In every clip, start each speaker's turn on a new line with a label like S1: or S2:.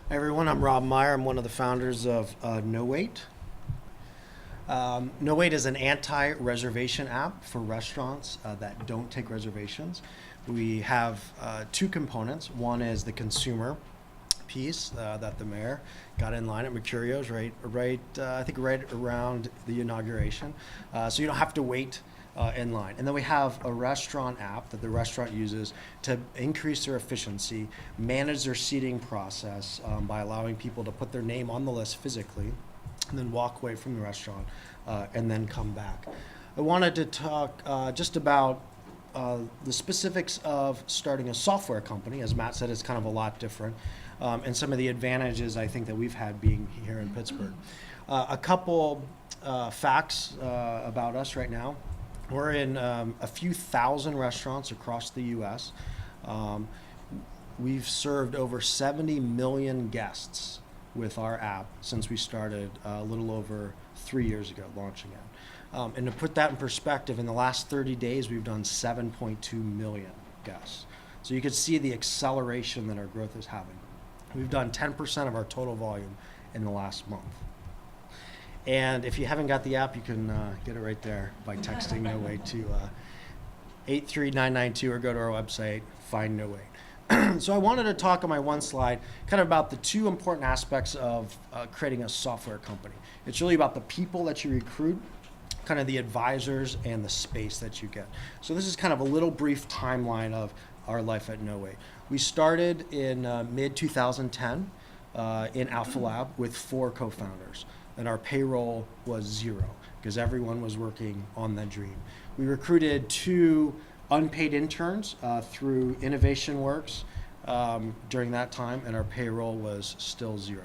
S1: Hey everyone, I'm Robb Myer. I'm one of the founders of No Wait. No Wait is an anti-reservation app for restaurants that don't take reservations. We have two components. One is the consumer piece that the mayor got in line at Mercurio's I think right around the inauguration. So you don't have to wait in line. And then we have a restaurant app that the restaurant uses to increase their efficiency, manage their seating process by allowing people to put their name on the list physically and then walk away from the restaurant and then come back. I wanted to talk just about the specifics of starting a software company. As Matt said, it's kind of a lot different, and some of the advantages I think that we've had being here in Pittsburgh. A couple facts about us right now. We're in a few thousand restaurants across the U.S. We've served over 70 million guests with our app since we started a little over 3 years ago launching it. And to put that in perspective, in the last 30 days, we've done 7.2 million guests. So you can see the acceleration that our growth is having. We've done 10% of our total volume in the last month. And if you haven't got the app, you can get it right there by texting No Wait to 83992 or go to our website, find No Wait. So I wanted to talk on my one slide kind of about the two important aspects of creating a software company. It's really about the people that you recruit, kind of the advisors, and the space that you get. So this is kind of a little brief timeline of our life at No Wait. We started in mid-2010 in Alpha Lab with 4 co-founders. And our payroll was 0 because everyone was working on that dream. We recruited 2 unpaid interns through Innovation Works during that time, and our payroll was still 0.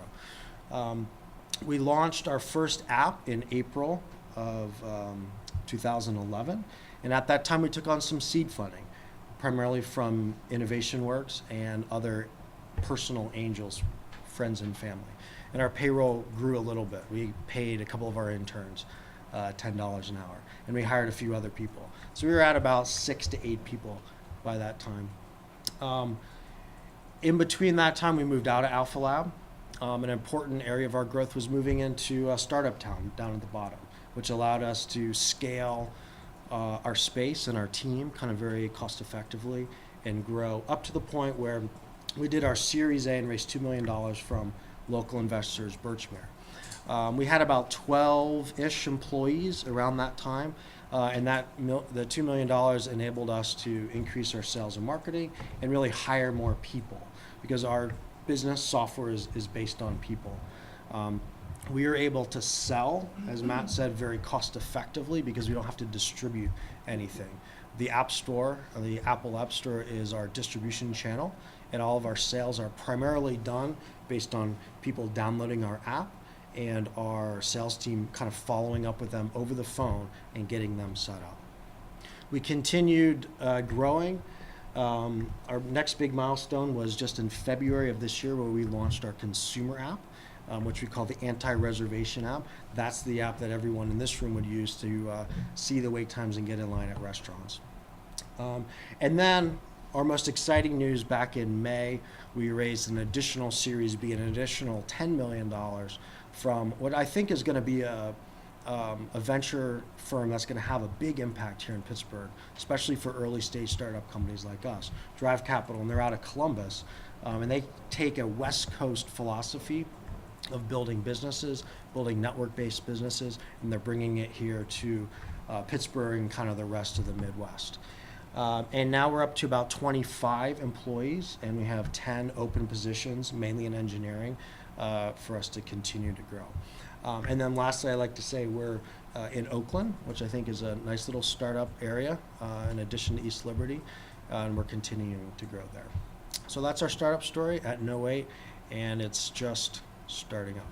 S1: We launched our first app in April of 2011, and at that time we took on some seed funding, primarily from Innovation Works and other personal angels, friends and family. And our payroll grew a little bit. We paid a couple of our interns $10 an hour, and we hired a few other people. So we were at about 6 to 8 people by that time. In between that time, we moved out of Alpha Lab. An important area of our growth was moving into Startup Town down at the bottom, which allowed us to scale our space and our team kind of very cost effectively and grow up to the point where we did our Series A and raised $2 million from local investors, Birchmere. We had about 12-ish employees around that time, and the $2 million enabled us to increase our sales and marketing and really hire more people because our business software is based on people. We are able to sell, as Matt said, very cost effectively because we don't have to distribute anything. The App Store, the Apple App Store, is our distribution channel, and all of our sales are primarily done based on people downloading our app and our sales team kind of following up with them over the phone and getting them set up. We continued growing. Our next big milestone was just in February of this year where we launched our consumer app, which we call the anti-reservation app. That's the app that everyone in this room would use to see the wait times and get in line at restaurants. And then our most exciting news back in May, we raised an additional Series B, an additional $10 million from what I think is going to be a venture firm that's going to have a big impact here in Pittsburgh, especially for early stage startup companies like us. Drive Capital, and they're out of Columbus, and they take a West Coast philosophy of building businesses, building network-based businesses, and they're bringing it here to Pittsburgh and kind of the rest of the Midwest. And now we're up to about 25 employees, and we have 10 open positions, mainly in engineering, for us to continue to grow. And then lastly, I'd like to say we're in Oakland, which I think is a nice little startup area, in addition to East Liberty, and we're continuing to grow there. So that's our startup story at No Wait, and it's just starting up.